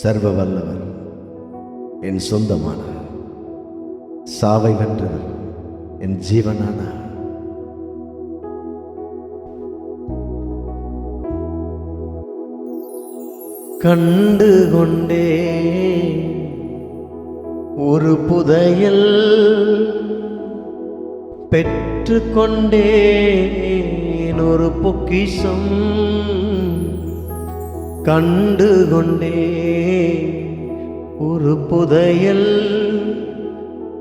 சர்வ வல்லவர், என் சொந்தமானார். சாவை வென்றவர், என் ஜீவனானார். கண்டு கொண்டே ஒரு புதையல், பெற்று கொண்டேன் ஒரு பொக்கிஷம். கண்டு கொண்டே ஒரு புதையல்,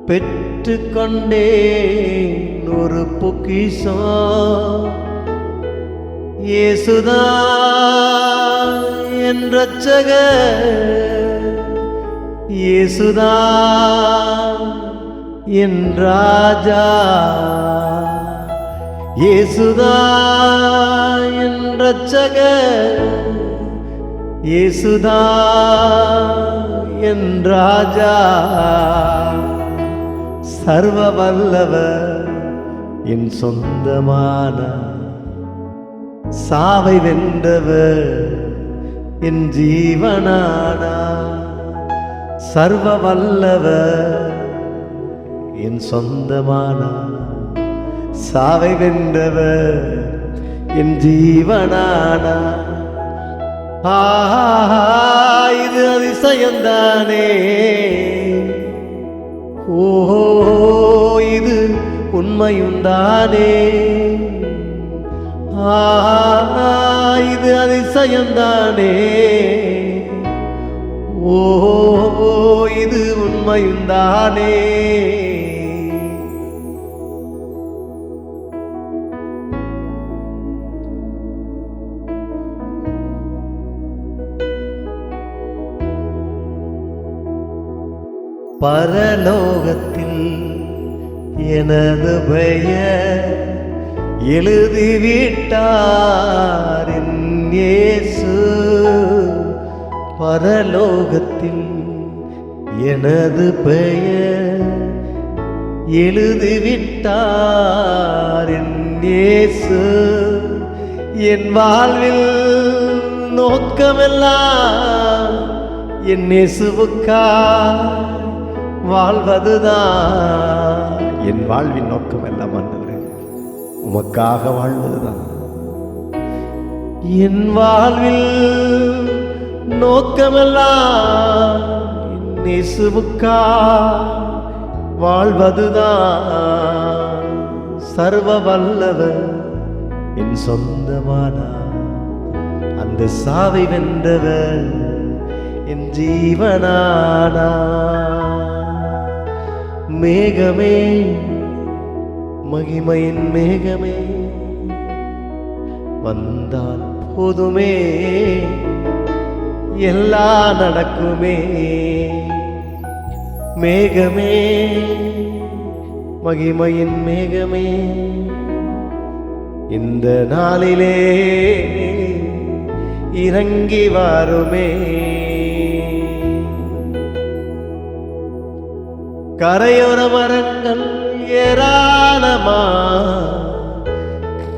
பெற்று கொண்டேன் ஒரு பொக்கிஷம். இயேசுதான் என் இரட்சகர், இயேசுதான் என் ராஜா, இயேசுதான் என் இரட்சகர், இயேசுதான் என் ராஜா. சர்வ வல்லவர், என் சொந்தமான சாவை வென்றவர், என் ஜீவனானா. சர்வ வல்லவர், என் சொந்தமான சாவை வென்றவர், என் ஜீவனானா. இது அதிசயந்தானே, ஓஹோ இது உண்மையுண்டானே. இது அதிசயந்தானே, ஓஹோ இது உண்மையுண்டானே. பரலோகத்தில் எனது பெயர் எழுதிவிட்டார் என் இயேசு. பரலோகத்தில் எனது பெயர் எழுதிவிட்டார் என் இயேசு. என் வாழ்வில் நோக்கமெல்லாம் என் இயேசுவுக்காய் வாழ்வதுதான். என் வாழ்வின் நோக்கம் எல்லாம் ஆண்டவரே உமக்காக வாழ்வதுதான். என் வாழ்வில் நோக்கமெல்லாம் என் இயேசுவுக்காய் வாழ்வதுதான். சர்வ வல்லவர், என் சொந்தமானார். அந்த சாவை வென்றவர், என் ஜீவனானா. மேகமே, மகிமையின் மேகமே வந்தால் போதுமே, எல்லாம் நடக்குமே. மேகமே, மகிமையின் மேகமே இந்த நாளிலே இறங்கி வாருமே. கரையோர மரங்கள் ஏராளமா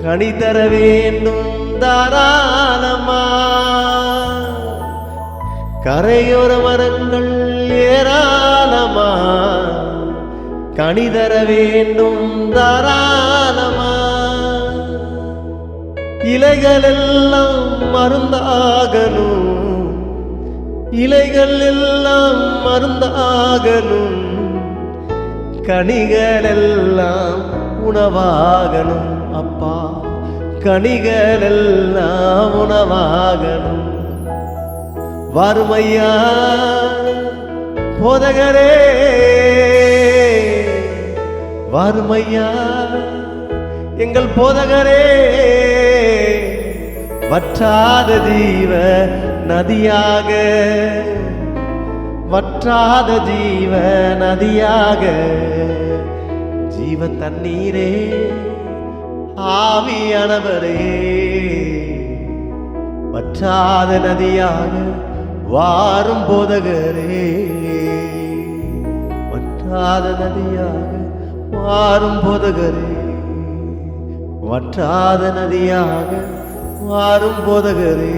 கனி தர வேண்டும் தாராளமா. கரையோர மரங்கள் ஏராளமா கனி தர வேண்டும் தாராளமா. இலைகள் எல்லாம் மருந்தாகணும், இலைகள் எல்லாம் மருந்தாகணும், கனிகள் எல்லாம் உணவாகணும். அப்பா, கனிகள் எல்லாம் உணவாகணும். வாருமையா போதகரே, வாருமையா எங்கள் போதகரே. வற்றாத ஜீவ நதியாக, வற்றாத ஜீவ நதியாக, ஜீவ தண்ணீரே ஆவியானவரே. வற்றாத நதியாக வாரும் போதகரே, வற்றாத நதியாக வாரும் போதகரே, வற்றாத நதியாக வாரும் போதகரே.